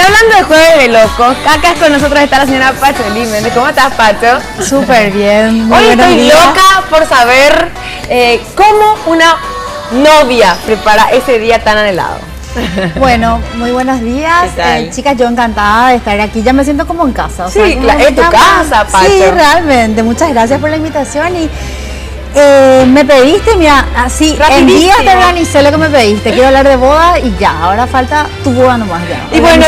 hablando de Jueves de Locos, acá con nosotros está la señora Pacho Méndez. ¿Cómo estás, Pacho? Súper bien. Hoy estoy loca por saber cómo una novia prepara ese día tan anhelado. Bueno, muy buenos días. Chicas, yo encantada de estar aquí. Ya me siento como en casa. O sea, sí, es tu casa, Pacho. Sí, realmente. Muchas gracias por la invitación y me pediste, mira, así, en día te organicé lo que me pediste. Quiero hablar de boda y ya, ahora falta tu boda nomás ya. Y bueno,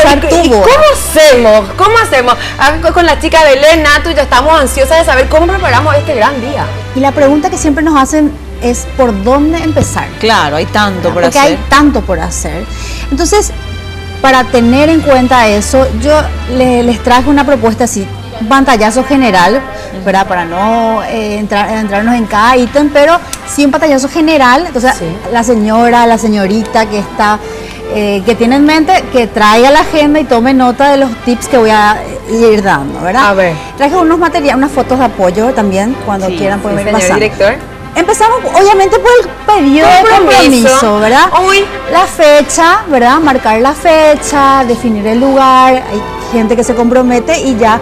¿cómo hacemos? Con la chica Belén, Natu, ya estamos ansiosas de saber cómo preparamos este gran día. Y la pregunta que siempre nos hacen es ¿por dónde empezar? Claro, hay tanto por hacer. Porque hay tanto por hacer. Entonces, para tener en cuenta eso, yo les traje una propuesta así, un pantallazo general, ¿verdad? Para no entrarnos en cada ítem, pero sí un pantallazo general. Entonces, sí, la señorita que está, que tiene en mente, que traiga la agenda y tome nota de los tips que voy a ir dando, ¿verdad? A ver. Traje unos materiales, unas fotos de apoyo también, cuando quieran pueden ir pasando. Director. Empezamos obviamente por el pedido de compromiso, ¿verdad? Uy. La fecha, ¿verdad? Marcar la fecha, definir el lugar. Hay gente que se compromete y ya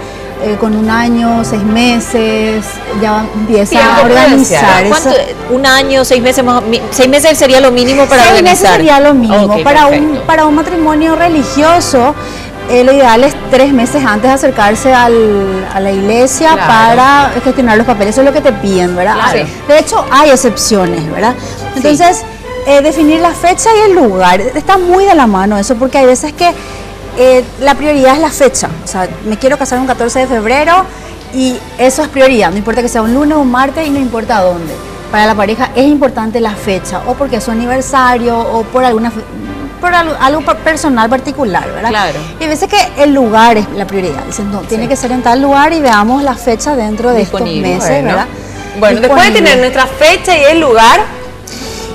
con 1 año, 6 meses, ya empieza a organizar. ¿Cuánto? 1 año, 6 meses más? 6 meses sería lo mínimo para organizar. 6 meses sería lo mínimo. Okay, para un matrimonio religioso, lo ideal es 3 meses antes de acercarse a la iglesia, claro, para gestionar los papeles. Eso es lo que te piden, ¿verdad? Claro. De hecho, hay excepciones, ¿verdad? Entonces, sí, definir la fecha y el lugar. Está muy de la mano eso, porque hay veces que la prioridad es la fecha. O sea, me quiero casar un 14 de febrero y eso es prioridad. No importa que sea un lunes o un martes y no importa dónde. Para la pareja es importante la fecha, o porque es su aniversario, o por algo personal particular, ¿verdad? Claro. Y a veces que el lugar es la prioridad. Dicen, no, tiene que ser en tal lugar y veamos la fecha dentro de estos meses, ¿verdad? Bueno, después de tener nuestra fecha y el lugar.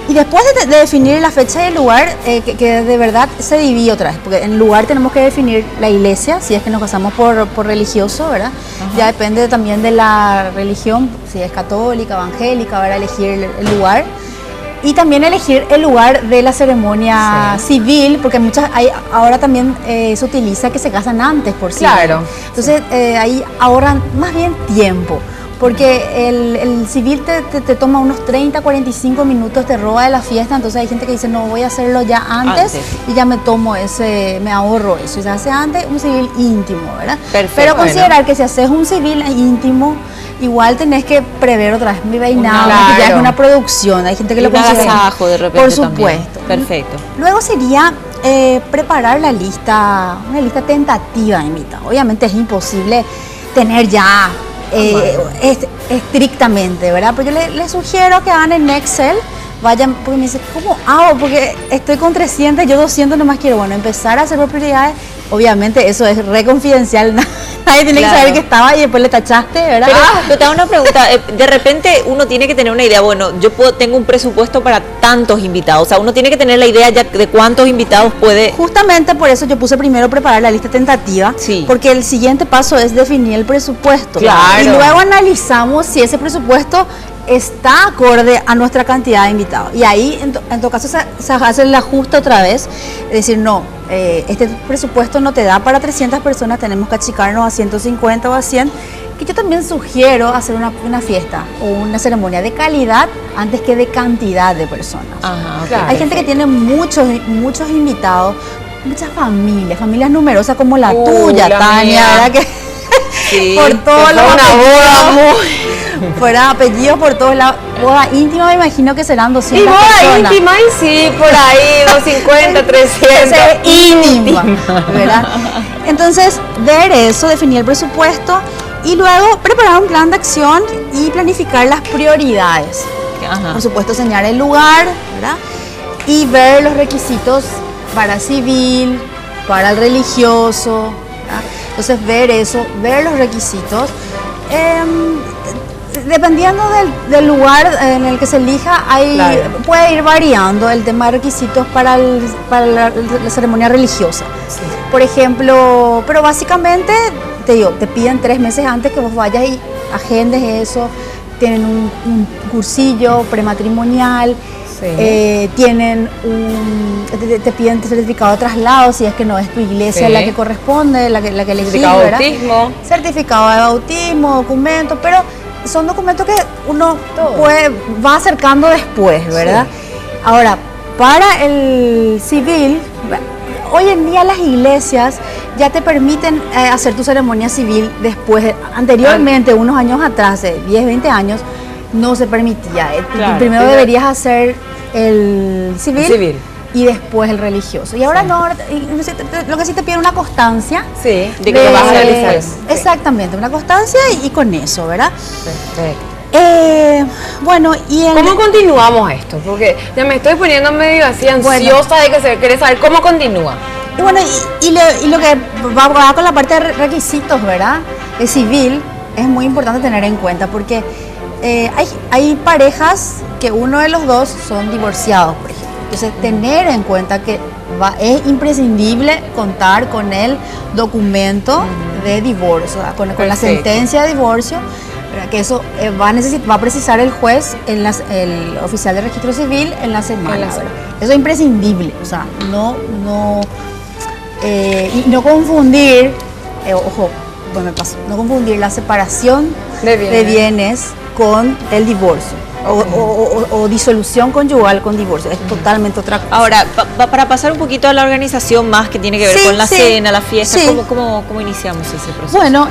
Y después de definir la fecha y el lugar, que de verdad se divide otra vez, porque en el lugar tenemos que definir la iglesia, si es que nos casamos por religioso, ¿verdad? Ajá. Ya depende también de la religión, si es católica, evangélica, ¿verdad? Elegir el lugar. Y también elegir el lugar de la ceremonia civil, porque ahora también se utiliza que se casan antes por civil. Claro. Entonces ahí ahorran más bien tiempo, porque el civil te toma unos 30, 45 minutos, te roba de la fiesta. Entonces hay gente que dice, no, voy a hacerlo ya antes y ya me ahorro eso. Y se hace antes un civil íntimo, ¿verdad? Perfecto. Pero considerar que si haces un civil íntimo, igual tenés que prever otra vez mi peinado, que ya es una producción. Hay gente que lo considera agasajo de repente. Por supuesto. También. Perfecto. Luego sería preparar una lista tentativa de invitados. Obviamente es imposible tener ya estrictamente, ¿verdad? Pero yo les sugiero que hagan en Excel, vayan, porque me dicen, ¿cómo hago? Porque estoy con 300, yo 200 nomás quiero. Bueno, empezar a hacer por prioridades. Obviamente eso es re confidencial, nadie tiene que saber que estaba y después le tachaste, ¿verdad? Pero te hago una pregunta, de repente uno tiene que tener una idea, bueno, tengo un presupuesto para tantos invitados, o sea, uno tiene que tener la idea ya de cuántos invitados puede. Justamente por eso yo puse primero preparar la lista tentativa, porque el siguiente paso es definir el presupuesto. Claro. Y luego analizamos si ese presupuesto está acorde a nuestra cantidad de invitados. Y ahí, en todo caso, se hace el ajuste otra vez. Es decir, no, este presupuesto no te da para 300 personas, tenemos que achicarnos a 150 o a 100. Que yo también sugiero hacer una fiesta o una ceremonia de calidad antes que de cantidad de personas. Ajá, okay, Hay gente que tiene muchos invitados, muchas familias numerosas como la tuya, Tania, ¿verdad? Que por todos los fuera apellidos por todos lados. Boda íntima me imagino que serán 200 personas. Y boda íntima, y sí, por ahí, 250, 300. Íntima, ¿verdad? Entonces, ver eso, definir el presupuesto y luego preparar un plan de acción y planificar las prioridades. Ajá. Por supuesto, señalar el lugar, ¿verdad? Y ver los requisitos para civil, para el religioso, ¿verdad? Entonces, ver eso, ver los requisitos. Dependiendo del lugar en el que se elija, puede ir variando el tema de requisitos para la ceremonia religiosa. Sí. Por ejemplo, pero básicamente, te piden 3 meses antes que vos vayas y agendes eso. Tienen un cursillo prematrimonial. tienen te piden certificado de traslado si es que no es tu iglesia la que corresponde, la que elegís, certificado de bautismo. Certificado de bautismo, documentos, pero son documentos que uno va acercando después, ¿verdad? Sí. Ahora, para el civil, hoy en día las iglesias ya te permiten hacer tu ceremonia civil después. Anteriormente, unos años atrás, 10, 20 años, no se permitía. Claro, primero deberías hacer el civil y después el religioso. Y ahora no, lo que sí te piden una constancia. Sí, de que lo vas a realizar. Exactamente, una constancia y con eso, ¿verdad? Perfecto. Bueno, ¿Cómo continuamos esto? Porque ya me estoy poniendo medio así ansiosa de que querés saber cómo continúa. Y bueno, y lo que va con la parte de requisitos, ¿verdad? El civil es muy importante tener en cuenta porque hay parejas que uno de los dos son divorciados, por ejemplo. Entonces, tener en cuenta que es imprescindible contar con el documento de divorcio, con la sentencia de divorcio, que eso va a precisar el juez, el oficial de registro civil en la semana. Eso es imprescindible, o sea, y no confundir, no confundir la separación de bienes con el divorcio. O disolución conyugal con divorcio, es totalmente otra cosa. Ahora, para pasar un poquito a la organización más que tiene que ver con la cena, la fiesta, ¿cómo iniciamos ese proceso? Bueno,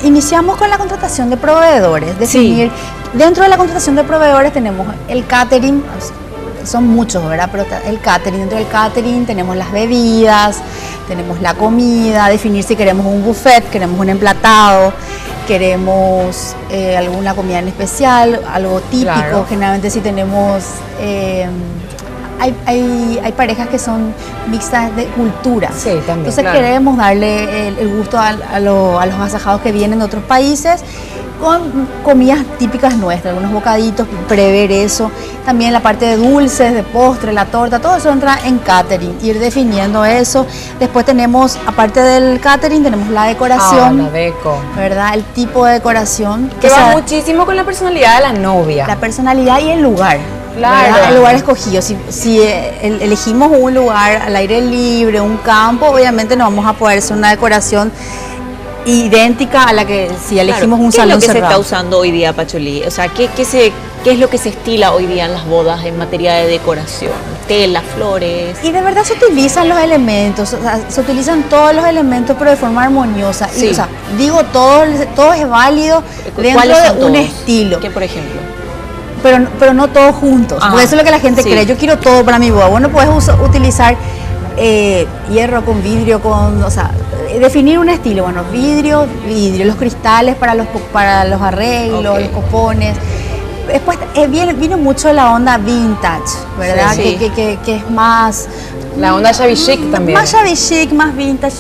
iniciamos con la contratación de proveedores, definir, dentro de la contratación de proveedores tenemos el catering, son muchos, ¿verdad? Pero el catering, dentro del catering tenemos las bebidas, tenemos la comida, definir si queremos un buffet, queremos un emplatado, queremos alguna comida en especial, algo típico. Claro. Generalmente si tenemos, hay parejas que son mixtas de cultura. Sí, también. Entonces queremos darle el gusto a los agasajados que vienen de otros países con comidas típicas nuestras, algunos bocaditos, prever eso. También la parte de dulces, de postre, la torta, todo eso entra en catering, ir definiendo eso. Después tenemos, aparte del catering, tenemos la decoración. La deco. ¿Verdad? El tipo de decoración. Que va muchísimo con la personalidad de la novia. La personalidad y el lugar. Claro. ¿Verdad? El lugar escogido. Si elegimos un lugar al aire libre, un campo, obviamente no vamos a poder hacer una decoración idéntica a la que si elegimos un salón cerrado. ¿Qué es lo que se está usando hoy día, Pacholí? O sea, ¿qué es lo que se estila hoy día en las bodas en materia de decoración? Telas, flores. Y de verdad se utilizan los elementos, o sea, se utilizan todos los elementos, pero de forma armoniosa. Sí. Y, o sea, digo, todo es válido dentro de un estilo. ¿Qué, por ejemplo? Pero no todos juntos. Porque eso es lo que la gente cree. Yo quiero todo para mi boda. Bueno, puedes utilizar hierro con vidrio, o sea, definir un estilo. Bueno, vidrio, los cristales para los arreglos, los copones. Después viene mucho la onda vintage, ¿verdad? Sí. Que es más... La onda shabby chic también. Más shabby chic, más vintage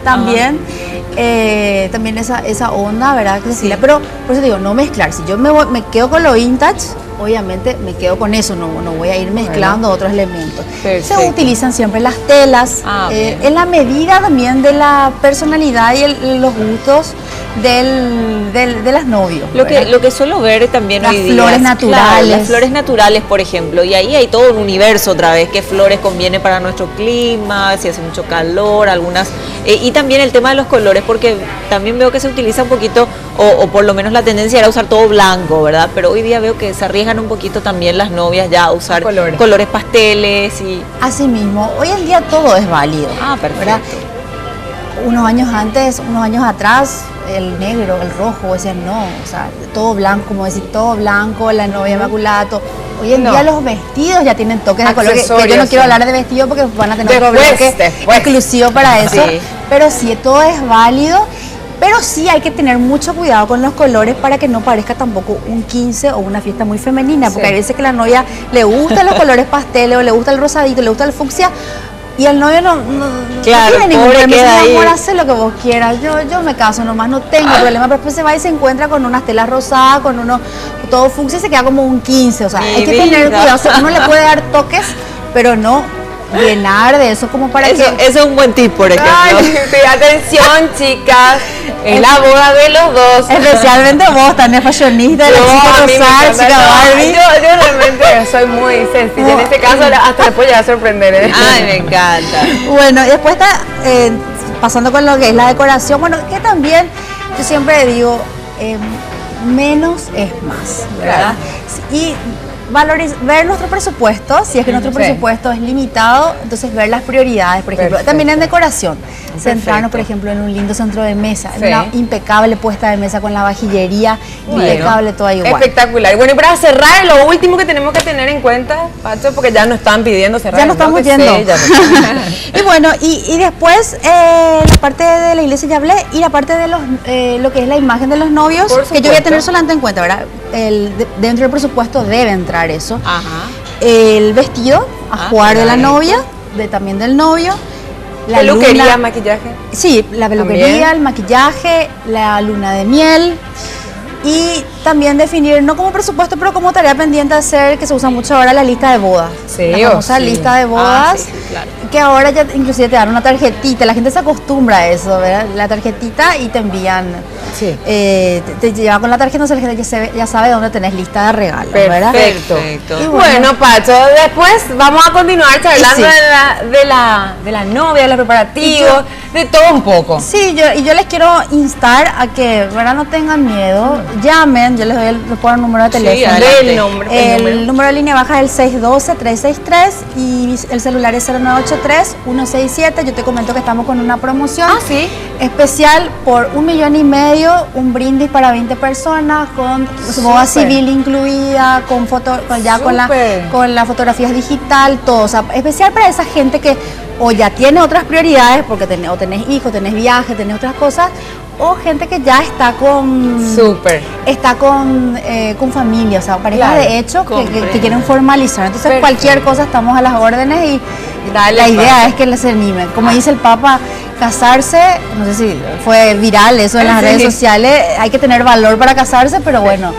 también. También esa onda, ¿verdad? Pero por eso digo, no mezclar. Si yo me quedo con lo vintage, obviamente me quedo con eso, no voy a ir mezclando otros elementos. Perfecto. Se utilizan siempre las telas, en la medida también de la personalidad y los gustos de las novios. Lo que suelo ver también hoy día. Las flores naturales. Claro, las flores naturales, por ejemplo, y ahí hay todo un universo otra vez, qué flores conviene para nuestro clima, si hace mucho calor, algunas, y también el tema de los colores, porque también veo que se utiliza un poquito, o por lo menos la tendencia era usar todo blanco, ¿verdad? Pero hoy día veo que se arriesgan un poquito también las novias ya a usar colores pasteles y... Así mismo, hoy en día todo es válido. Perfecto. ¿Verdad? Unos años atrás, el negro, el rojo, decían no, o sea, todo blanco, como decir, todo blanco, la novia inmaculada. Hoy en día los vestidos ya tienen toques de color, que yo no quiero hablar de vestido porque van a tener otro bloque exclusivo para eso, pero sí, todo es válido. Pero sí hay que tener mucho cuidado con los colores para que no parezca tampoco un 15 o una fiesta muy femenina, porque hay veces que a la novia le gustan los colores pasteles, o le gusta el rosadito, le gusta el fucsia, y el novio no tiene ningún permiso, mi amor, haz lo que vos quieras, yo me caso nomás, no tengo problema, pero después se va y se encuentra con unas telas rosadas, con uno todo fucsia y se queda como un 15, o sea, hay que tener cuidado, o sea, uno le puede dar toques, pero no llenar de eso como para Eso es un buen tip, por ejemplo. Ay, sí, atención, chicas. Es la boda de los dos. Especialmente vos, tan fashionista, la chica a mí me rosada, encanta, chica no, Barbie. yo realmente soy muy sencilla. En este caso, hasta le puedo llegar a sorprender. Ay, me encanta. Bueno, y después está pasando con lo que es la decoración. Bueno, que también yo siempre digo, menos es más, ¿verdad? Y ver nuestro presupuesto, si es que nuestro presupuesto es limitado, entonces ver las prioridades, por ejemplo. También en decoración, centrarnos, por ejemplo, en un lindo centro de mesa, en una impecable puesta de mesa con la vajillería, impecable, todo igual. Espectacular. Bueno, y para cerrar, lo último que tenemos que tener en cuenta, Pacho, porque ya nos están pidiendo cerrar. Ya nos estamos yendo. Y bueno, y después, la parte de la iglesia ya hablé, y la parte de lo que es la imagen de los novios, que yo voy a tener solamente en cuenta, ¿verdad? Dentro del presupuesto debe entrar eso. Ajá. El vestido, ajuar de la novia, también del novio. La peluquería, maquillaje. Sí, la peluquería, también el maquillaje, la luna de miel. Y también definir, no como presupuesto, pero como tarea pendiente hacer, que se usa mucho ahora, la lista de bodas. Sí, la famosa lista de bodas, claro. Que ahora ya inclusive te dan una tarjetita, la gente se acostumbra a eso, ¿verdad? La tarjetita y te envían, te lleva con la tarjeta, entonces la gente ya sabe dónde tenés lista de regalos, ¿verdad? Perfecto. Y bueno, Pacho, después vamos a continuar charlando de la novia, de los preparativos, de todo un poco. Sí, yo les quiero instar a que, ¿verdad? No tengan miedo, llamen, yo les puedo dar el número de teléfono. El número de línea baja es el 612-363 y el celular es 0983-167. Yo te comento que estamos con una promoción especial por 1,5 millones, un brindis para 20 personas, con boda civil incluida, con la fotografía digital, todo. O sea, especial para esa gente que o ya tiene otras prioridades, porque tenés hijos, tenés viajes, tenés otras cosas, o gente que ya está con familia, o sea, parejas de hecho que quieren formalizar. Entonces cualquier cosa estamos a las órdenes y la idea es que les animen. Como dice el Papa, casarse, no sé si fue viral eso en las redes sociales, hay que tener valor para casarse, pero bueno,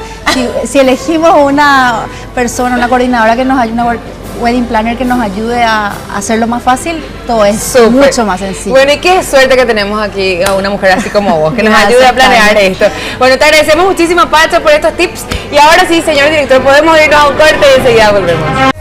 si elegimos una persona, una coordinadora que nos ayude, wedding planner que nos ayude a hacerlo más fácil, todo es mucho más sencillo. Bueno, y qué suerte que tenemos aquí a una mujer así como vos, que nos ayude a planear esto. Bueno, te agradecemos muchísimo, Pacho, por estos tips. Y ahora sí, señor director, podemos irnos a un corte y enseguida volvemos.